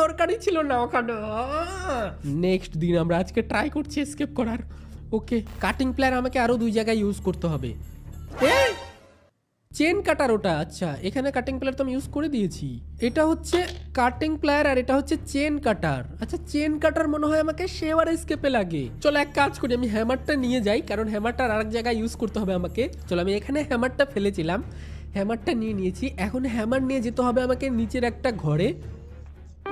দরকারই ছিল না ওখানে। নেক্সট দিন আমরা আজকে ট্রাই করছি এসকেপ করার। ওকে, কাটিং প্লেয়ার আমাকে আরো 2 জায়গায় ইউজ করতে হবে। চেন কাটার ওটা, আচ্ছা এখানে কাটিং প্লেয়ার তো আমি ইউজ করে দিয়েছি। এটা হচ্ছে কাটিং প্লেয়ার আর এটা হচ্ছে চেন কাটার। আচ্ছা চেন কাটার মনে হয় আমাকে শেওয়ার এসকেপে লাগে। চলো এক কাজ করি, আমি হ্যামারটা নিয়ে যাই, কারণ হ্যামারটা আরেক জায়গায় ইউজ করতে হবে আমাকে। চলো আমি এখানে হ্যামারটা ফেলেছিলাম, হ্যামারটা নিয়ে নিয়েছি। এখন হ্যামার নিয়ে যেতে হবে আমাকে নিচের একটা ঘরে।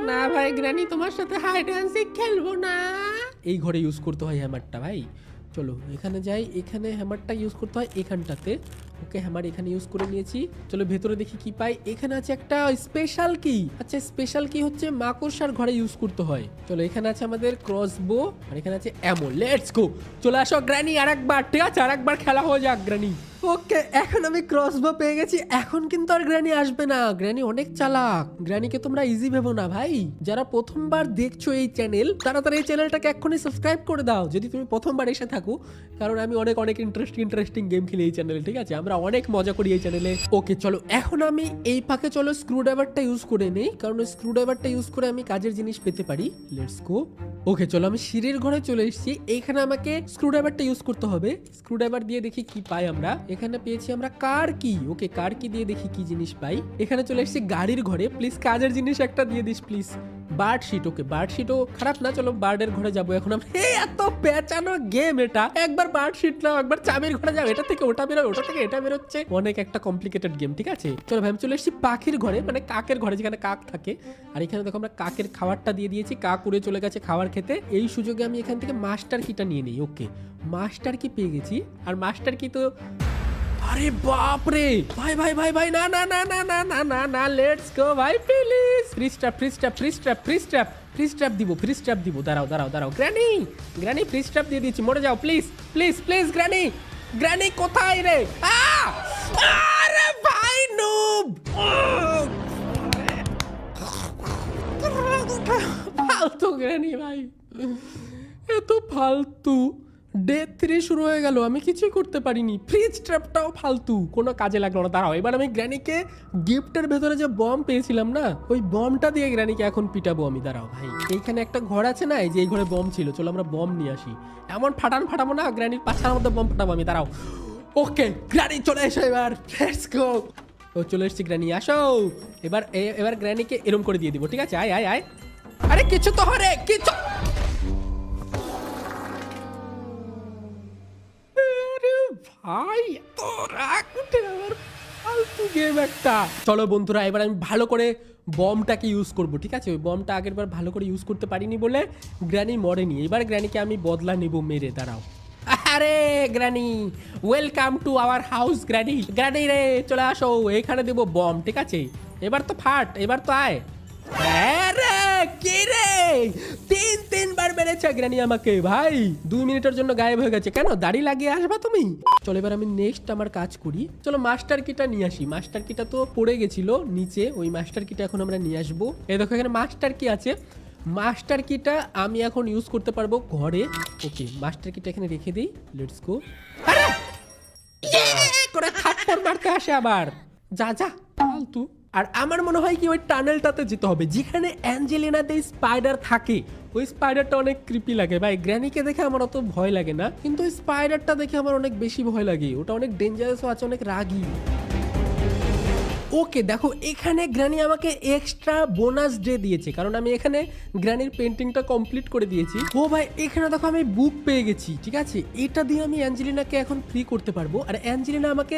না ভাই গ্র্যানি, তোমার সাথে হাইড অ্যান্ড সিক খেলবো না। এই ঘরে ইউজ করতে হয় হ্যামারটা ভাই। চলো এখানে যাই, এখানে হ্যামারটা ইউজ করতে হয় এখানটাতে। ওকে হ্যামার এখানে ইউজ করে নিয়েছি। চলো ভেতরে দেখি কি পাই। এখানে আছে একটা স্পেশাল কি। আচ্ছা স্পেশাল কি হচ্ছে মাকড়সার ঘরে ইউজ করতে হয়। চলো এখানে আছে আমাদের ক্রসবো আর এখানে আছে অ্যামো। Let's go. চলে আসো গ্র্যানি আরেকবার, ঠিক আছে আরেকবার খেলা হয়ে যাক গ্র্যানি। ওকে এখন আমি ক্রসবো পেয়ে গেছি। এখন কিন্তু আর গ্র্যানি আসবে না, গ্র্যানি অনেক চালাক। গ্র্যানিকে তোমরা ইজি ভেবো না ভাই। যারা প্রথমবার দেখছো এই চ্যানেল, তারা এই চ্যানেলটাকে এক্ষুনি সাবস্ক্রাইব করে দাও যদি তুমি প্রথমবার এসে থাকো, কারণ আমি অনেক ইন্টারেস্টিং গেম খেলি এই চ্যানেলে, ঠিক আছে আমরা অনেক মজা করি এই চ্যানেলে। ওকে চলো এখন আমি এই ফাঁকে চলো স্ক্রুড্রাইভারটা ইউজ করে নেই, কারণ স্ক্রুড্রাইভারটা ইউজ করে আমি কাজের জিনিস পেতে পারি। Let's go. ওকে চলো আমি সিঁড়ির ঘরে চলে এসেছি। এইখানে আমাকে স্ক্রুড্রাইভারটা ইউজ করতে হবে। স্ক্রুড্রাইভার দিয়ে দেখি কি পাই আমরা। এখানে পেয়েছি আমরা কার কি। ওকে কার কি দিয়ে দেখি কি জিনিস পাই। এখানে চলে এসেছি গাড়ির ঘরে। প্লিজ কাজের জিনিস একটা দিয়ে this please. Bird sheet. Okay bird শিটও খারাপ না, চলো বার্ডের ঘরে যাবো এখন আমরা। এত পেঁচানো গেম এটা। একবার বার্ড শিট নাও, একবার চাবির ঘরে যাও, এটা থেকে ওটা বেরোয়, ওটা থেকে এটা বেরোচ্ছে। অনেক একটা কমপ্লিকেটেড গেম, ঠিক আছে চলো ভাই আমি চলে এসেছি পাখির ঘরে, মানে কাকের ঘরে যেখানে কাক থাকে। আর এখানে দেখো আমরা কাকের খাবারটা দিয়ে দিয়েছি, কাক উড়ে চলে গেছে খাবার খেতে। এই সুযোগে আমি এখান থেকে মাস্টার কিটা নিয়ে নিই। ওকে মাস্টার কি পেয়ে গেছি। আর মাস্টার কি তো, আরে বাপ রে ভাই ভাই ভাই ভাই না না না না না না না না লেটস গো ভাই প্লিজ। ফ্রি স্ট্র্যাপ দিব। দাঁড়াও গ্র্যানি ফ্রি স্ট্র্যাপ দিয়ে দিচ্ছি, মরে যাও প্লিজ গ্র্যানি কোথায় রে। আরে ভাই নুব, ফালতু গ্র্যানি ভাই, এত ফালতু। ডে 3 শুরু হয়ে গেল, আমি কিছুই করতে পারিনি। ফ্রিজ ট্র্যাপটাও ফালতু, কোনো কাজে লাগলো না। দাঁড়াও এবার আমি গ্র্যানিকে গিফটের ভেতরে যে বম পেয়েছিলাম না, ওই বমটা দিয়ে গ্র্যানিকে এখন পিটাবো আমি। দাঁড়াও ভাই, এইখানে একটা ঘর আছে না, এই যে এই ঘরে বম ছিল, চলো আমরা বম নিয়ে আসি। এমন ফাটাবো না, গ্র্যানির পাছার মধ্যে বম ফাটাবো আমি। দাঁড়াও। ওকে গ্র্যানি চলে এসো এবার, লেটস গো। ও চলে এসছি গ্র্যানি, আসো। এবার গ্র্যানিকে এরম করে দিয়ে দিব, ঠিক আছে আয়। আরে কিছু তো হরে কিছু। ভাই এত রাগ উঠে আমার, ফালতু গেম একটা। চলো বন্ধুরা এবার আমি ভালো করে বমটাকে ইউজ করব, ঠিক আছে ওই বমটা আগের বার ভালো করে ইউজ করতে পারিনি বলে গ্র্যানি মরেনি। এবার গ্র্যানিকে আমি বদলা নেব মেরে। দাঁড়াও। আরে granny welcome to our house. Granny রে চলে আসো, এখানে দেবো বম, ঠিক আছে এবার তো ফাট, এবার তো আয়। কি রে 3 বার মেরেছে গ্র্যানি আমাকে ভাই। 2 মিনিটের জন্য গায়েব হয়ে গেছে। কেন দাড়ি লাগিয়ে আসবা তুমি? চলো এবার আমি নেক্সট আমার কাজ করি। চলো মাস্টার কিটা নিয়ে আসি। মাস্টার কিটা তো পড়ে গেছিল নিচে, ওই মাস্টার কিটা এখন আমরা নিয়ে আসবো। এই দেখো এখানে মাস্টার কি আছে। মাস্টার কিটা আমি এখন ইউজ করতে পারবো ঘরে। ওকে মাস্টার কিটা এখানে রেখে দিই। Let's go. করে থাপ্পড় মারতে আসে আবার, যা ফালতু। আর আমার মনে হয় কি ওই টানেলটাতে যেতে হবে যেখানে অ্যাঞ্জেলিনাতে স্পাইডার থাকে। ওই স্পাইডারটা অনেক ক্রিপি লাগে ভাই। গ্র্যানিকে দেখে আমার অত ভয় লাগে না, কিন্তু ওই স্পাইডারটা দেখে আমার অনেক বেশি ভয় লাগে। ওটা অনেক ডেঞ্জারাসও আছে, অনেক রাগী। ওকে দেখো এখানে গ্র্যানি আমাকে এক্সট্রা বোনাস ডে দিয়েছে, কারণ আমি এখানে গ্র্যানির পেন্টিংটা কমপ্লিট করে দিয়েছি। ও ভাই এখানে দেখো আমি বুক পেয়ে গেছি, ঠিক আছে এটা দিয়ে আমি অ্যাঞ্জেলিনাকে এখন ফ্রি করতে পারবো। আর অ্যাঞ্জেলিনা আমাকে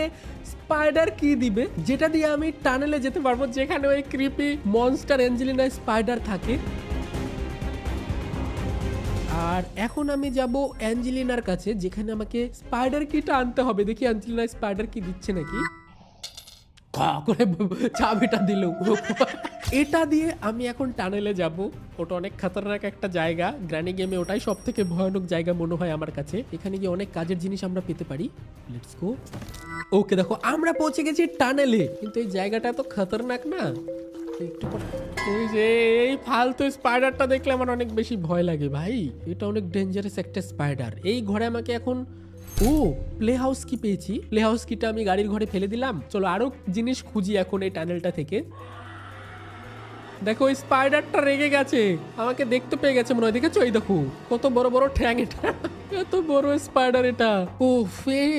স্পাইডার কি দিবে, যেটা দিয়ে আমি টানেলে যেতে পারবো যেখানে ওই ক্রিপি মনস্টার অ্যাঞ্জেলিনা স্পাইডার থাকে। আর এখন আমি যাব অ্যাঞ্জেলিনার কাছে, যেখানে আমাকে স্পাইডার কিটা আনতে হবে। দেখি অ্যাঞ্জেলিনা স্পাইডার কি দিচ্ছে নাকি। করে চাবিটা দিল। এটা দিয়ে আমি এখন টানেলে যাব। ওটা অনেক খতরনাক একটা জায়গা। গ্র্যানি গেমে ওটাই সব থেকে ভয়ানক জায়গা মনে হয় আমার কাছে। এখানে গিয়ে অনেক কাজের জিনিস আমরা পেতে পারি। Let's go. ওকে দেখো আমরা পৌঁছে গেছি টানেলে, কিন্তু এই জায়গাটা তো খতরনাক না একটু। এই যে এই ফালতু স্পাইডারটা দেখলে আমার অনেক বেশি ভয় লাগে ভাই। এটা অনেক ডেঞ্জারাস একটা স্পাইডার। এই ঘরে আমাকে এখন ও প্লে হাউস কি পেয়েছি। প্লে হাউস কিটা আমি গাড়ির ঘরে ফেলে দিলাম। চলো আরো জিনিস খুঁজি এখন এই টানেলটা থেকে। দেখো ওই স্পাইডারটা রেগে গেছে, আমাকে দেখতে পেয়ে গেছে মনে হয়। দেখেছো এই দেখো কত বড় বড় ঠ্যাং, এটা এত বড় স্পাইডার এটা। ও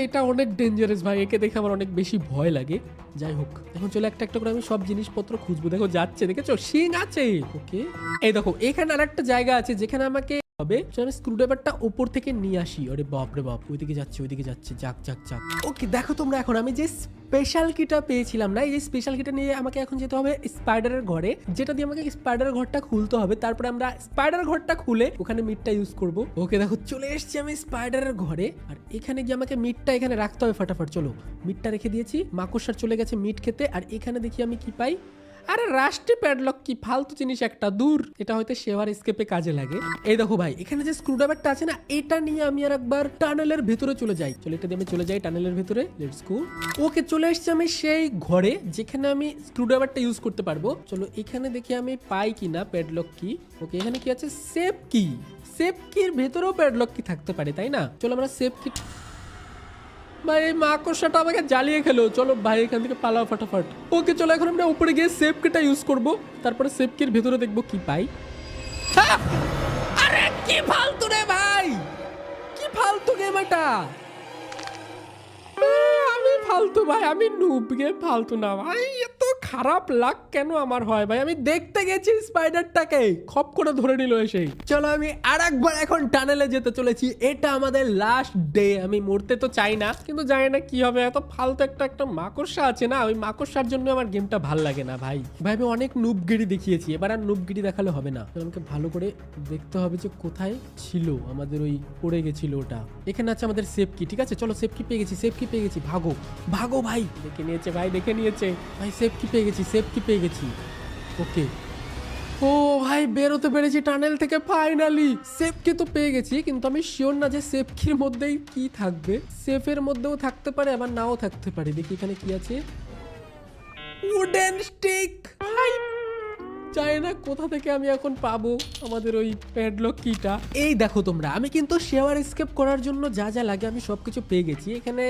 এটা অনেক ডেঞ্জারাস ভাই, একে দেখে আমার অনেক বেশি ভয় লাগে। যাই হোক এখন চলে একটা একটা করে আমি সব জিনিসপত্র খুঁজবো। দেখো যাচ্ছে, দেখেছো শিং আছে। ওকে এই দেখো এখানে আরেকটা জায়গা আছে যেখানে আমাকে হবে আমি স্ক্রুড্রাইভারটা উপর থেকে নিয়ে আসি। আরে বাপ রে বাপ, ওইদিকে যাচ্ছে ওইদিকে যাচ্ছে, যাক যাক যাক। ওকে দেখো তোমরা এখন আমি যে স্পেশাল কিটা পেয়েছিলাম না, এই স্পেশাল কিটা নিয়ে আমাকে এখন যেতে হবে স্পাইডারের ঘরে, যেটা দিয়ে আমাকে স্পাইডারের ঘরটা খুলতে হবে। তারপরে আমরা স্পাইডার ঘরটা খুলে ওখানে মিটটা ইউজ করব। ওকে দেখো চলে এসেছি আমি স্পাইডারের ঘরে, আর এখানে গিয়ে আমাকে মিটটা এখানে রাখতে হবে ফাটাফাট। চলো মিটটা রেখে দিয়েছি, মাকড়সার চলে গেছে মিট খেতে। আর এখানে দেখি আমি কি পাই, আরে রাষ্ট্রীয় প্যাডলক, কি ফালতু জিনিস একটা, দূর। এটা হয়তো শেভার স্কেপে কাজে লাগে। এই দেখো ভাই এখানে যে স্ক্রুড্রাইভারটা আছে না, এটা নিয়ে আমি আর একবার টানেলের ভেতরে চলে যাই। চলো এটা দিয়ে আমি চলে যাই টানেলের ভেতরে। Let's go. ওকে চলে এসেছি আমি সেই ঘরে যেখানে আমি স্ক্রুড্রাইভারটা ইউজ করতে পারবো। চলো এখানে দেখি আমি পাই কিনা প্যাডলক কি। ওকে এখানে কি আছে, সেফ কি। সেফ কির ভেতরেও প্যাডলক কি থাকতে পারে, তাই না? চলো আমরা সেফ কি। ভাই এই মাকড়সাটা আমাকে জ্বালিয়ে খেলো। চলো ভাই এখান থেকে পালাও ফাটাফাট। ওকে চলো এখন আমরা উপরে গিয়ে সেফ কিটা ইউজ করব, তারপরে সেফ কির ভেতরে দেখবো কি পাই। আরে কি ফালতু রে ভাই, কি ফালতু গেম এটা। আমি ফালতু ভাই, আমি নুব, গেম ফালতু না ভাই। এত খারাপ লাগ কেন আমার হয় ভাই? আমি দেখতে গেছি স্পাইডারটাকে, খপ করে ধরে নিল এসে। চলো আমি আরেকবার এখন টানেলে যেতে চলেছি। এটা আমাদের লাস্ট ডে। আমি মরতে তো চাই না, কিন্তু জানি না কি হবে। এত ফালতু একটা মাকড়সা আছে না, ওই মাকড়সার জন্য আমার গেমটা ভাল লাগে না ভাই। ভাই আমি অনেক নুবগিরি দেখিয়েছি, এবার আর নুবগিরি দেখালে হবে না। আমাকে ভালো করে দেখতে হবে যে কোথায় ছিল আমাদের, ওই পড়ে গেছিল ওটা। এখানে আছে আমাদের সেফ কি, ঠিক আছে? চলো সেফ কি পেয়ে গেছি, সেফ কি পেয়ে গেছি। ভাগো ভাগো ভাই, দেখে নিয়েছে ভাই, দেখে নিয়েছে ভাই। সেফ কি পেয়ে গেছি, সেফ কি পেয়ে গেছি। ওকে ও ভাই বেরোতে পেরেছি টানেল থেকে ফাইনালি। সেফ কি তো পেয়ে গেছি, কিন্তু আমি শিওর না যে সেফ কির মধ্যেই কি থাকবে। সেফের মধ্যেও থাকতে পারে আবার নাও থাকতে পারে। দেখি এখানে কি আছে, উডেন স্টিক। ভাই চাই না কোথা থেকে আমি এখন পাবো আমাদের ওই প্যাডলক কিটা। এই দেখো তোমরা, আমি কিন্তু শেয়ার এসকেপ করার জন্য যা যা লাগে আমি সবকিছু পেয়ে গেছি। এখানে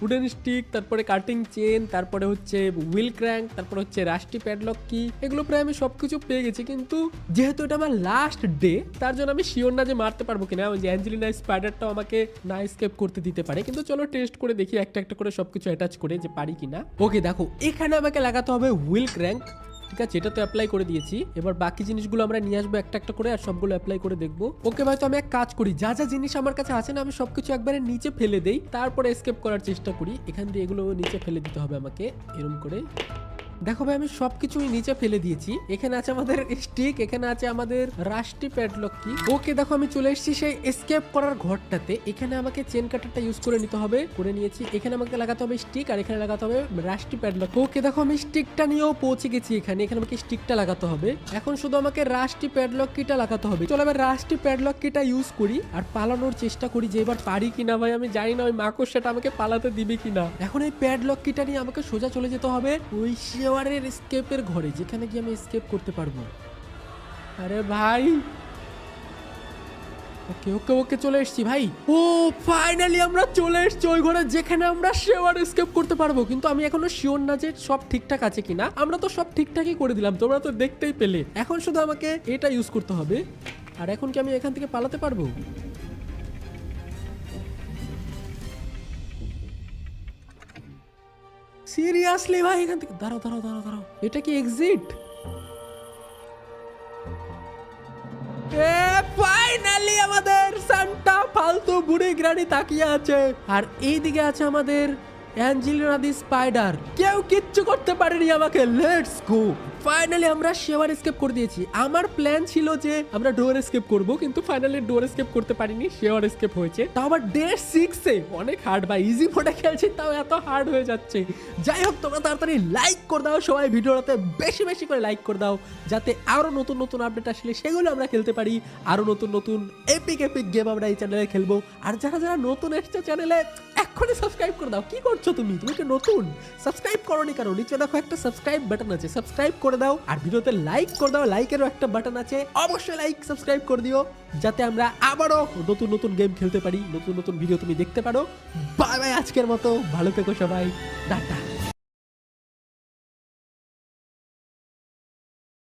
উডেন স্টিক, তারপরে কাটিং চেন, তারপরে হচ্ছে হুইল ক্র্যাঙ্ক, তারপরে হচ্ছে রাস্টি প্যাডলক কি, এগুলো প্রায় আমি সবকিছু পেয়ে গেছি। কিন্তু যেহেতু এটা আমার লাস্ট ডে, তার জন্য আমি শিওর না যে মারতে পারবো কিনা। ওই যে অ্যাঞ্জেলিনা স্পাইডারটাও আমাকে না এসকেপ করতে দিতে পারে, কিন্তু চলো টেস্ট করে দেখি একটা একটা করে সবকিছু অ্যাটাচ করে যে পারি কিনা। ওকে দেখো এখানে আমাকে লাগাতে হবে হুইল ক্র্যাঙ্ক, ঠিক আছে? এটা তো অ্যাপ্লাই করে দিয়েছি। এবার বাকি জিনিসগুলো আমরা নিয়ে আসবো একটা একটা করে, আর সবগুলো অ্যাপ্লাই করে দেখবো। ওকে ভাই তো আমি এক কাজ করি, যা যা জিনিস আমার কাছে আছে না আমি সবকিছু একবারে নিচে ফেলে দেই, তারপরে এসকেপ করার চেষ্টা করি। এখান দিয়ে এগুলো নিচে ফেলে দিতে হবে আমাকে, এরকম করে। দেখো ভাই আমি সবকিছুই নিচে ফেলে দিয়েছি। এখানে আছে আমাদের স্টিক, এখানে আছে আমাদের রাস্টি প্যাডলক কি। ওকে দেখো আমি চলে এসেছি সেই এসকেপ করার ঘরটাতে। এখানে আমাকে চেন কাটারটা ইউজ করে নিতে হবে, করে নিয়েছি। এখানে আমাকে লাগাতে হবে স্টিক, আর এখানে লাগাতে হবে রাস্টি প্যাডলক। ওকে দেখো আমি স্টিকটা নিয়েও পৌঁছে গেছি এখানে। এখানে আমাকে স্টিকটা লাগাতে হবে, এখন শুধু আমাকে রাস্টি প্যাডলক কিটা লাগাতে হবে। চলো এবার রাস্টি প্যাডলক কিটা ইউজ করি আর পালানোর চেষ্টা করি যে এবার পারি কিনা। ভাই আমি জানি না ওই মাকড়সাটা আমাকে পালাতে দিবে কিনা। এখন এই প্যাডলক কিটা নিয়ে আমাকে সোজা চলে যেতে হবে ওই শেয়ারের স্কেপের ঘরে, যেখানে গিয়ে আমি স্কেপ করতে পারবো। আরে ভাই ওকে ওকে ওকে চলে এসেছি ভাই। ও ফাইনালি আমরা চলে এসেছি ওই ঘরে যেখানে আমরা শেয়ার স্কেপ করতে পারবো। কিন্তু আমি এখনো শিওর না যে সব ঠিকঠাক আছে কিনা। আমরা তো সব ঠিকঠাকই করে দিলাম, তোমরা তো দেখতেই পেলে। এখন শুধু আমাকে এটা ইউজ করতে হবে। আর এখন কি আমি এখান থেকে পালাতে পারবো? সিরিয়াসলি ভাই এখান থেকে দাঁড়াও দাঁড়াও দাঁড়াও দাঁড়াও, এটা কি এক্সিট? ফাইনালি আমাদের সান্টা ফালতু বুড়ি গ্রানি তাকিয়ে আছে, আর এইদিকে আছে আমাদের অ্যাঞ্জেলিনা দি স্পাইডার। কেউ কিচ্ছু করতে পারেনি আমাকে। Let's go. ফাইনালি আমরা শেয়ার এসকেপ করে দিয়েছি। আমার প্ল্যান ছিল যে আমরা ডোর এসকেপ করব, কিন্তু ফাইনালি ডোর এসকেপ করতে পারিনি, শেয়ার এসকেপ হয়েছে। তাও আবার ডে 6-এ। অনেক হার্ড ভাই, ইজি মোডে খেলছি তাও এত হার্ড হয়ে যাচ্ছে। যাই হোক তোমরা তাড়াতাড়ি লাইক করে দাও, সবাই ভিডিওটাতে বেশি বেশি করে লাইক করে দাও, যাতে আরো নতুন নতুন আপডেট আসলে সেগুলো আমরা খেলতে পারি। আরো নতুন নতুন এপিক এপিক গেম আমরা এই চ্যানেলে খেলবো। আর যারা যারা নতুন এসছে চ্যানেলে এক্ষুনি সাবস্ক্রাইব করে দাও। কি করছো তুমি কি নতুন? সাবস্ক্রাইব করোনি কেন? নিচে দেখো একটা সাবস্ক্রাইব বাটন আছে, সাবস্ক্রাইব করে দাও। আর ভিডিওতে লাইক করে দাও, লাইকেরও একটা বাটন আছে, অবশ্যই লাইক সাবস্ক্রাইব করে দিও, যাতে আমরা আবারও নতুন নতুন গেম খেলতে পারি, নতুন নতুন ভিডিও তুমি দেখতে পারো। বাই বাই, আজকের মতো ভালো থেকো সবাই, টাটা।